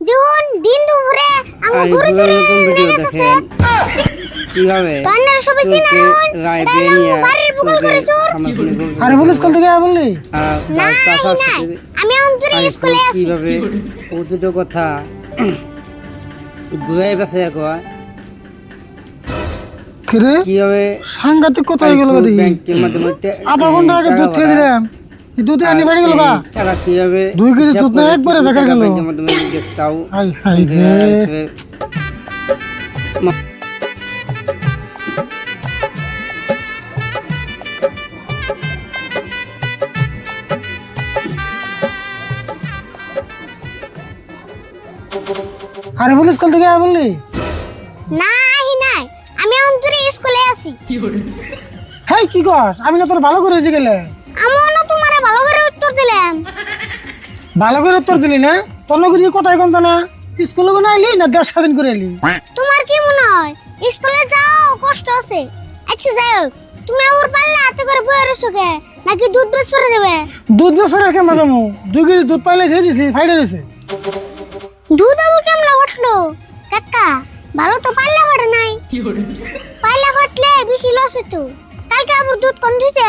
দেখুন দিন দুপুরে আঙ্গ গরু চুরি লেগে গেছে কিভাবে তান্নার সবাই চিনা বাড়ির বগল করে চোর আরে পুলিশ কল থেকে বললি নাই নাই আমি অন্তরে স্কুলে আছি কিভাবে ও দুটো কথা বুঝাই পাচ্ছে একবার কিরে কিভাবে সাংঘাতিক কথা হয়ে গেল দেখি ব্যাংকের মাধ্যমে আধা ঘন্টা আগে দুধ খেয়ে দিলাম এই দুধে আনি বাড়ি গেল গা টাকা কিভাবে 2 কেজি দুধ না একবারে বেকার গেল ব্যাংকের মাধ্যমে গেছটাও হাই হাই রে আরে পুলিশ কল থেকে বললি না আহি নাই আমি অন্তরে স্কুলে আছি হেই কি কস আমি না তোর ভালো করে হয়েছে গেলে আমনও তোমারে ভালো করে উত্তর দিলাম ভালো করে উত্তর দিলি না তোর লোক দিয়ে কথাই কম না স্কুলে কোনো আইলি না 10 স্বাধীন করে এলি তোমার কি মনে হয় স্কুলে যাও কষ্ট আছে আচ্ছা যাও তুমি ওর পাল্লা হাতে করে বয়ে রইছো কে নাকি দুধ বেশ সরে যাবে দুধ বেসরে কেন মাজামু 2 কেজি দুধ পাইলে দিয়ে দিছি ফাইডে রইছে দুধ আবার কেমন উঠলো কাকা ভালো তো পাল্লা ফাটে নাই পাল্লা ফাটলে বেশি লস হতো কালকে আবার দুধ কম দিতে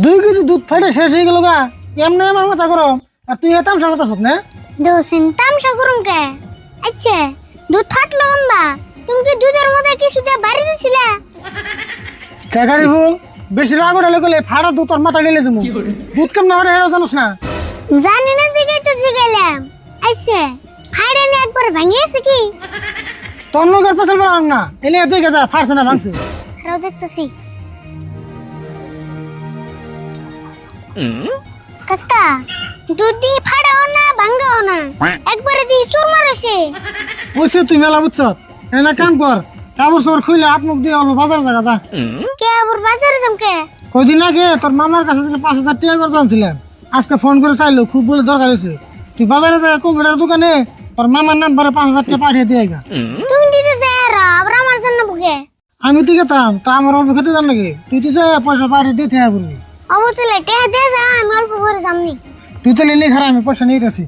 2 কেজি দুধ ফাইডে শেষ হয়ে গেল গা এমনি আমার মাথা গরম আর তুই এতাম সামতাছ না দোসেন তামসা করুম কে আচ্ছা দুধ ফাটলো আম্বা তুমি কি দুধের মধ্যে কিছু দিয়ে বাড়ি দিছিলে টাকারি ফুল বেশি রাগ উঠালে গেলে ফাড়া দুধ তোর মাথা ঢেলে দেবো দুধ কেমন ফাটে হেরো জানোস না জানি না দিকে তো জিগেলাম আচ্ছা খাইরে নে একবার ভাঙিয়েছে কি তোর লোকের পেছল বলাম না এনে দেখে যা ফাড়ছে না ভাঙছে আরো দেখতেছি কাকা দুধ দিয়ে ফাড়াও না ভাঙাও না একবারে দিয়ে চুর মারছে ওইসে তুই মেলা বুঝছ এনা কাম কর কাপড় চোর খুইলে হাত মুখ দিয়ে অল্প বাজার জায়গা যা কে আবার বাজারে জমকে কয়দিন আগে তোর মামার কাছে থেকে 5,000 টাকা করে জানছিলাম আজকে ফোন করে চাইলো খুব বলে দরকার হয়েছে তুই বাজারে যা কম্পিউটার দোকানে তোর মামার নাম্বারে 5,000 টাকা পাঠিয়ে দিয়ে গা তুমি দিতে যাই আবার আমার জন্য বুকে আমি তো গেতাম তা আমার অল্প খেতে জান লাগে তুই তো যা পয়সা পাঠিয়ে দিয়ে থেকে বলবি অবতলে টেহা দে যা আমি অল্প করে যামনি তুই তো লিলি খারাপ আমি পয়সা নিয়ে গেছি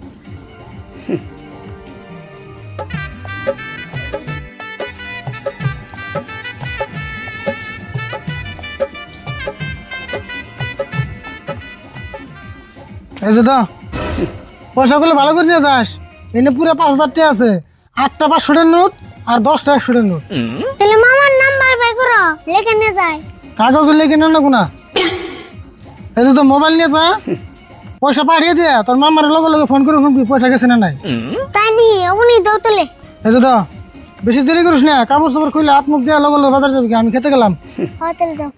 এই যে তো পয়সাগুলো ভালো করে নিয়ে যাস এনে পুরো 5,000 টাকা আছে 8টা 500 টাকার নোট আর 10টা 100 টাকার নোট তাহলে মামার নাম্বার বাই করো লেখা নিয়ে যায় কাগজ লেগে না কোনা এই যে তো মোবাইল নিয়ে যা পয়সা পাঠিয়ে দে তোর মামার লগে লগে ফোন করে শুনবি পয়সা গেছে না নাই তাই নি উনি দাও তোলে এই যে তো বেশি দেরি করিস না কাপড় চাপড় খুলে হাত মুখ দিয়ে লগে লগে বাজার যাবি কি? আমি খেতে গেলাম হয় তাহলে যাও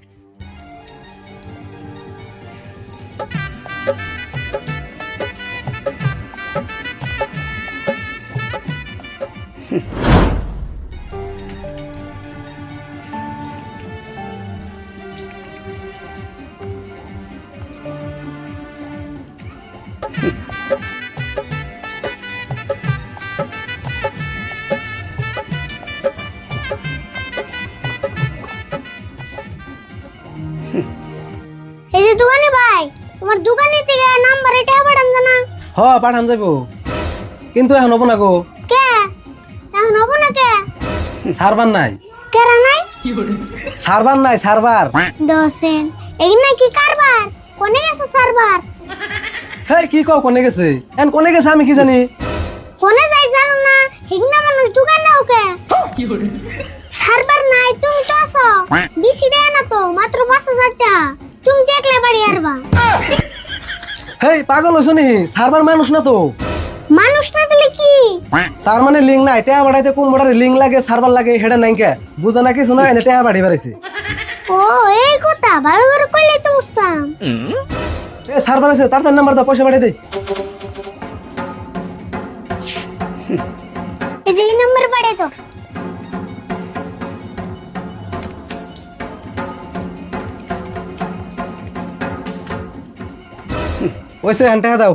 এই যে দোকানে ভাই তোমার দোকানে থেকে নাম্বার এটা পাঠান জানা হ পাঠান যাবো কিন্তু এখন হবো না গো কে এখন হবো না কে সার্ভার নাই কেরা নাই সার্ভার নাই সার্ভার দোসেন এগনা কি কারবার কোনে গেছে সার্ভার হে কি কও কোনে গেছে এন কোনে গেছে আমি কি জানি কোনে যাই জানো না হিগনা মানুষ দোকানে ওকে সার্ভার নাই তুমি তো আছো বেশি দেয় না তো মাত্র 5,000 টাকা তুমি দেখলে বাড়ি আরবা হেই পাগল হইছ নি সার্ভার মানুষ না তো মানুষ না দিলে কি তার মানে লিঙ্ক নাই টেয়া বাড়াইতে কোন বড়ারে লিঙ্ক লাগে সার্ভার লাগে হেডা নাই কে বুঝা না কিছু না এনে টেয়া বাড়ি বাড়াইছে ও এই কথা ভালো করে কইলে তো বুঝতাম এ সার্ভার আছে তার নাম্বার দাও পয়সা পাঠিয়ে দে এই যে এই নাম্বার পাড়ে তো ওইসে হ্যান্ড টাকা দাও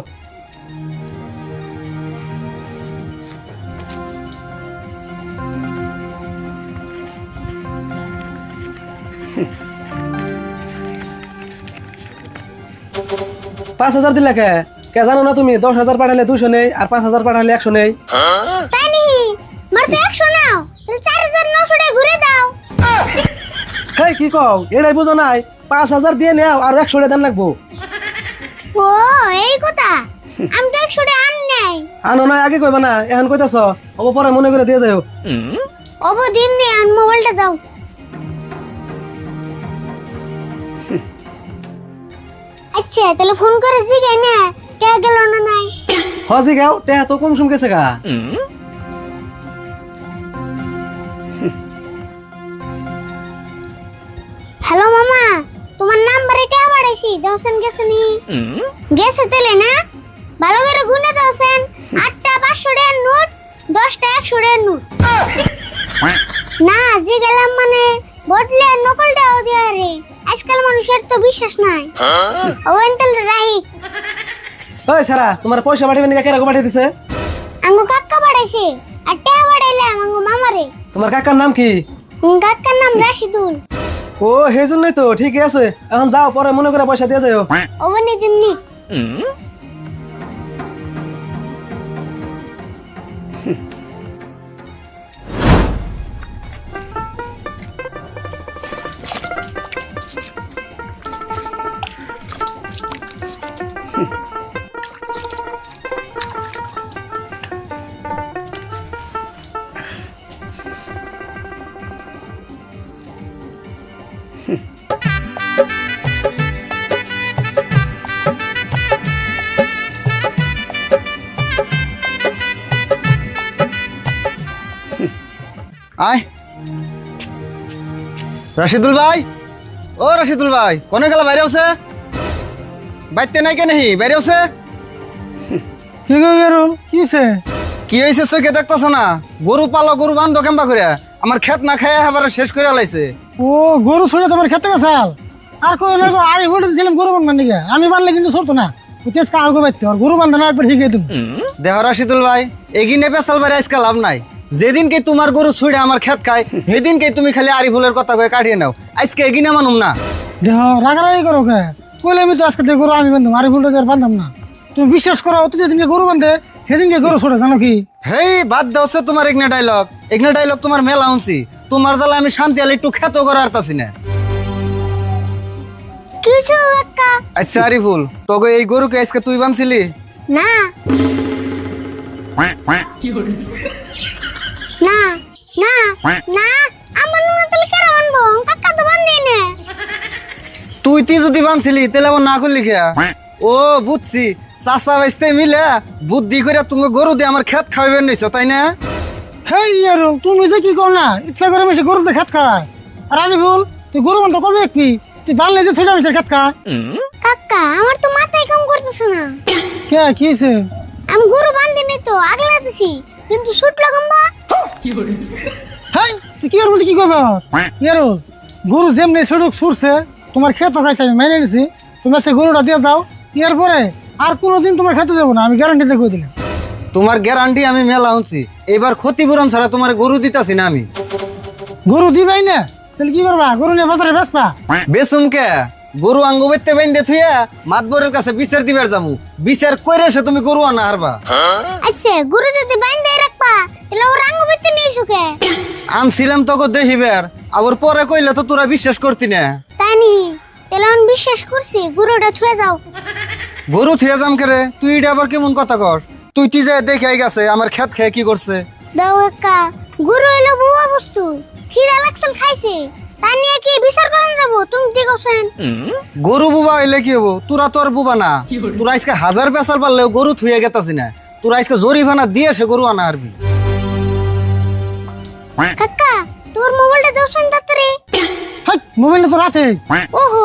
$5,000 দিলা কে কে জানো না তুমি 10,000 পাঠালে 200 নেই আর 5,000 পাঠালে 100 নেই। তাই নি মার তো 100 নাও তাহলে 4900 টাকা ঘুরে দাও। হেই কি কও এটাই বুঝো নাই 5,000 দিয়ে নাও আর 100 টাকা দেন লাগবো। ও এই কথা আমি তো 100 টাকা আন নাই। আনো না আগে কইবা না এখন কইতাছ ও পরে মনে করে দিয়ে যাও। ওবো দিন নে আন মোবাইলটা দাও। আচ্ছা তাহলে ফোন করে জিগাই না কে গেল না নাই। হজি গাও তে তো কম শুন গেছে গা। হ্যালো মামা তোমার নাম্বারে টাকা পাঠাইছি দাওছেন গেছে নি? গেছে তেলে না ভালো করে গুনে দাওছেন 8টা 500 টাকার নোট 10টা 100 টাকার নোট। না জি গেলাম মানে বদলে নকলটাও দিয়া রে আজকাল মানুষের তো বিশ্বাস নাই। ও এন্তেল রাহি ওই সারা তোমার পয়সা পাঠাবেন কে কেরা পাঠিয়ে দিছে? আঙ্গো কাকা পাঠাইছে আর টাকা পাঠাইলাম আঙ্গো মামারে। তোমার কাকার নাম কি? কাকার নাম রাশিদুল। ও সেই জন্যই তো ঠিক আছে এখন যাও পরে মনে করে পয়সা দিয়ে যাও। ও বনি দিননি আয় রাশিদুল ভাই, ও রাশিদুল ভাই কোনে গেল? বাইরে আছে বাইতে নাই কেন? বাইরে আছে কি গো ইয়ারুল কিছে? কি হয়েছে? চোখে দেখতেছ না? গরু পালো, গরু বান্ধ কেমবা করে আমার ক্ষেত না খাইয়া এবারে শেষ করে লাইছে। ও গরু ছড়ে তোমার খেতে গেছাল আর কই না গো আই বলে দিছিলাম গরু বান্ধা নিকে আমি বানলে কিন্তু সরতো না তেজ কা আগো বাইতে আর গরু বান্ধা না একবার শিখে দিম। দেহ রাশিদুল ভাই এগিনে পেছাল বাড়ি আজকে লাভ নাই। যেদিনকে তোমার গরু ছুড়ে আমার ক্ষেত খায় সেদিনকে তুমি খালি আরিফুলের কথা কয়ে কাটিয়ে নাও। আজকে এগিনে মানুম না। দেহ রাগারাগি করো কে? কইলে আমি তো আজকে থেকে গরু আমি বান্ধব আর ভুলটা আর বান্ধাম না। তুমি বিশ্বাস করো অত যেদিনকে গরু বান্ধে সেদিনকে গরু ছড়ে জানো কি? হেই বাদ দাওছে তোমার এগনে ডায়লগ তোমার মেলা উনছি। তোমার জ্বালা আমি শান্তি আলি একটু খেত করে আরতাছি না। কিছু একটা আচ্ছা আরিফুল তোকে এই গরুকে আজকে তুই বানছিলি? না না না না আমার নুনা তাহলে কেন আনবো কাকা তো বান্ধি না। তুই যদি বানছিলি তাহলে আমার না করলি খেয়া? ও বুঝছি, চাষা বাইসতে মিলে বুদ্ধি করে তুমি গরু দিয়ে আমার ক্ষেত খাওয়াবেন নিছো তাই না? হেই ইয়ারুল তুমি যে কি কর না ইচ্ছা করে মিশে গরুতে খেত খায় আর আমি ভুল তুই গরু বান্ধা কবে একবি তুই বানলে যে ছোটা মিশে খেত খায়। কাকা আমার তো মাথায় কাম করতেছে না। কে কি হয়েছে? আমি গরু বান্ধি নি তো আগলা দিছি কিন্তু ছুটলো গম্বা। হেই তুই কি আর বলতে কি করবে? ইয়ারুল গরু যেমনি সড়ক ছুটছে তোমার খেত খাইছে আমি মেনে নিছি তুমি সে গরুটা দিয়ে যাও এরপরে আর কোনোদিন তোমার খেতে যাবো না আমি গ্যারান্টিতে কই দিলাম। তোমার গ্যারান্টি আমি মেলা উনছি। এবার ক্ষতিপূরণ ছাড়া তোমার গরু দিতাছি না আমি। গরু দিবাই না তাহলে কি করবা? গরু নিয়ে বাজারে বেচবা? বেসুম কে? গরু আঙ্গু বেতে বাইন্দে থুইয়া মাতবরের কাছে বিচার দিবার যামু। বিচার কইরে সে তুমি গরু আনা হারবা। আচ্ছা গরু যদি বাইন্ধে রাখবা তাহলে ও রাঙ্গ বেতে নিয়ে সুকে আনছিলাম তোকে দেখিবার আবার পরে কইলে তো তোরা বিশ্বাস করতি না। তাই নি তাহলে আমি বিশ্বাস করছি গরুটা থুয়ে যাও। গরু থুয়ে যাম কে রে? তুই এটা আবার কেমন কথা কর? তুই যে দেখে গেছে আমার ক্ষেত খেয়ে কি করছে? দাও কাকা গরু হলো বুয়া বস্তু খিদা লাগছিল খাইছে তা নিয়ে কি বিচার করন যাব তুমি কি কইছেন? গরু বুবা হইলে কি হবো? তোরা তোর বুবা না। তোরা আজকে 1000 বেচার পারলেও গরু থুয়ে গেতাছি না। তোরা আজকে জরিমানা দিয়ে সে গরু আনা হারবি। কাকা তোর মোবাইলটা দাও শুন তাড়াতাড়ি। হাই মোবাইলটা তো রাতে। ওহো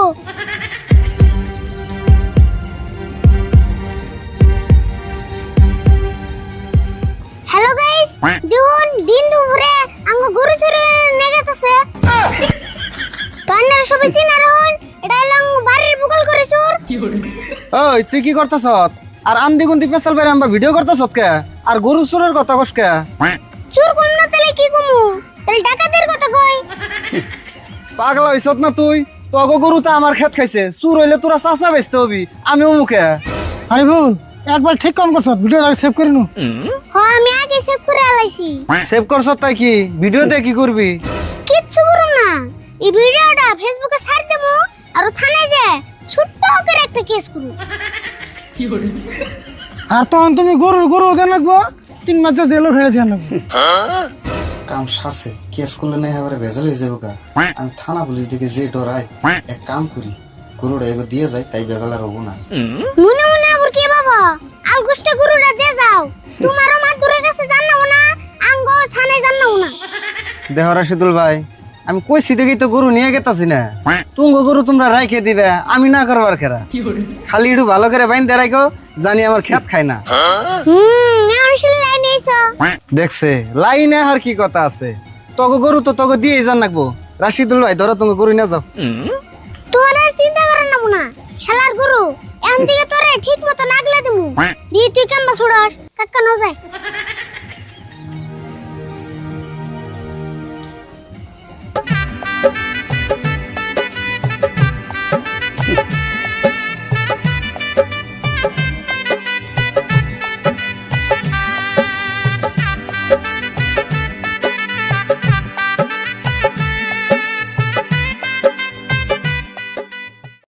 হ্যালো গাইস দেখুন দিন দুপুরে আঙ্গ গরু চুরি নেগেতেছে তো আপনারা সবাই চিনা রাখুন এটা হলো আঙ্গ বাড়ির বুকল করে চোর। ওই তুই কি করতেছ? আর আন্দি গুন্দি পেছাল বাইরে আমরা ভিডিও করতেছ কে? আর গরু চোরের কথা কস কে? চোর কম না তাহলে কি কমু? তাহলে ডাকাতের কথা কই। পাগলা হইছ না তুই? তোকে গরু তো আমার ক্ষেত খাইছে। চুর হইলে তোরা চাচা বেচতে হবি, আমি অমুকে। আরে ভুল একবার ঠিক কাম করছ ভিডিওটা সেভ করে নু হ আমি আগে সেভ করে আলাইছি সেভ করছ তাই কি ভিডিও দিয়ে কি করবি কিচ্ছু করুম না এই ভিডিওটা ফেসবুকে ছাড় দেবো আর থানায় যে ছোট্ট করে একটা কেস করু আর তখন তুমি গরু দেন লাগবো 3 মাস জেলও ফেলে দেন লাগবো কাম সারছে কেস করলে না এবারে ভেজাল হয়ে যাবো গা আমি থানা পুলিশ দিকে যে ডরাই এক কাম করি গরুটা এগো দিয়ে যায় তাই ভেজাল আর হবো না মনে মনে আবার কি বাবা আলগুষ্টা গরুটা দিয়ে যাও তোমারও মা দূরের কাছে জানাও না আঙ্গ থানায় জানাও না দেহ রাশিদুল ভাই আমি কইছি দেখি তো গরু নিয়ে গেতাছি না তুঙ্গ গরু তোমরা রাইখে দিবে আমি না করবার খেরা খালি একটু ভালো করে বাইন দিয়ে রাখো জানি আমার খেত খায় না আসলে লাইনে এসো দেখছে লাইনে আর কি কথা আছে তগো গরু তো তগো দিয়েই জান রাখবো রাশিদুল ভাই ধরো তুমি গরু নিয়ে যাও তোমার আর চিন্তা করেন না শালার গরু এমন দিকে তোরে ঠিক মতো নাগলে দিমু দিয়ে তুই কেমবা ছুড়াস কাকা ন যায়